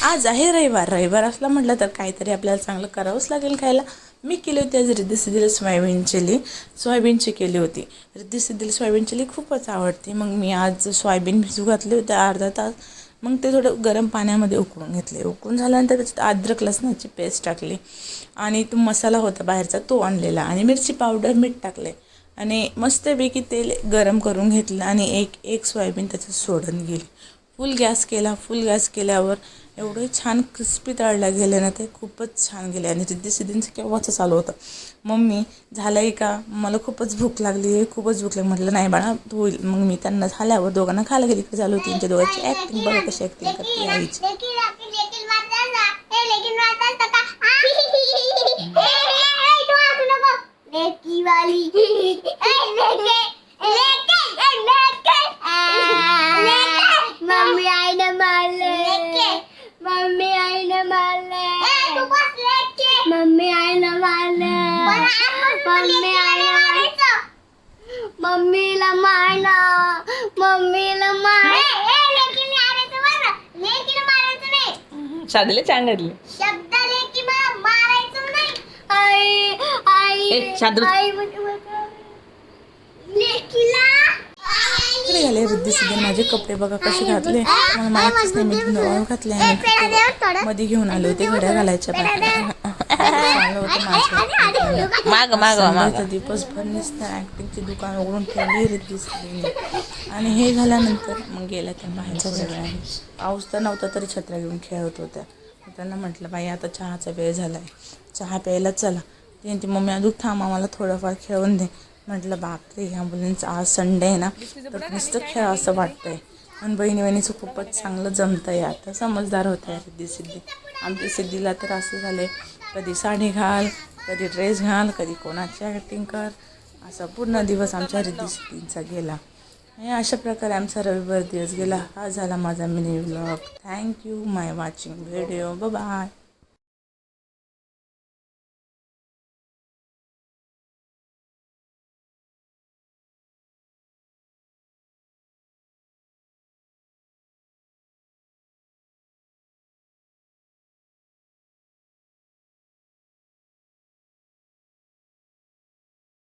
आज आहे रविवार. रविवार असला म्हटलं तर काहीतरी आपल्याला चांगलं करावंच लागेल खायला. मी केली होती आज रिद्धी सिद्धीला सोयाबीन चिली. सोयाबीनची केली होती. रिद्धी सिद्धीला सोयाबीन चिली खूपच आवडते. मग मी आज सोयाबीन भिजू घातले होते अर्धा तास. मग ते थोडं गरम पाण्यामध्ये उकळून घेतले. उकळून झाल्यानंतर त्याच्यात अद्रक लसणाची पेस्ट टाकली आणि तो मसाला होता बाहेरचा तो आणलेला आणि मिरची पावडर मीठ टाकले आणि मस्तपैकी तेल गरम करून घेतलं आणि एक सोयाबीन त्याच्यात सोडून गेली. फुल गॅस केला. फुल गॅस केल्यावर एवढे छान क्रिस्पी तळल्या गेले ना ते खूपच छान गेले. आणि रिद्धी सिद्धींचं केव्हाचं चालू होतं, मम्मी झालं आहे का, मला खूपच भूक लागली आहे, खूपच भूक लागली. म्हटलं नाही बाळा होईल. मग मी त्यांना झाल्यावर दोघांना खायला गेली की चालू होती त्यांच्या दोघांची ॲक्टिंग. बघा कशी ॲक्टिंग करते आईची. मम्मी आईने मारले, मम्मी आईने मारले, मम्मी आईने मारले, मम्मी आईने मारायचं, मम्मीला मारलं, मम्मीला शादीला चांगली शब्द लेकी मला मारायचं नाही. आई आई आई लेकीला इकडे झाले रिद्धी सिद्धी. माझे कपडे बघा कसे घातले. मला माहितीच नाही मी नवा घातले आणि मध्ये घेऊन आले होते घड्या घालायच्या माग माग दिवसभर नुसतं ॲक्टिंगची दुकान उघडून ठेवली रिद्धी सिद्धीने. आणि हे झाल्यानंतर मग गेल्या त्या बाहेरच्या वेळाने पाऊस तर नव्हता तरी छत्र्या घेऊन खेळत होत्या. त्यांना म्हटलं बाई आता चहाचा वेळ झाला आहे, चहा प्यायला चला. ती मम्मी अजून थांब आम्हाला थोडंफार खेळून दे. म्हटलं बापरे ह्या मुलींचं आज संडे आहे ना तर नुसतं खेळ असं वाटतंय. आणि बहिणीचं खूपच चांगलं जमतं आहे. आता समजदार होत आहे रिद्धी सिद्धी. आमच्या सिद्धीला तर असं झालं आहे, कधी साडी घाल, कधी ड्रेस घाल, कधी कोणाची ॲक्टिंग कर, असा पूर्ण दिवस आमच्या रिद्धी सिद्धींचा गेला. आणि अशा प्रकारे आमचा रविवार दिवस गेला. हा झाला माझा मिनी व्लॉग. थँक्यू माय वॉचिंग व्हिडिओ. बाय.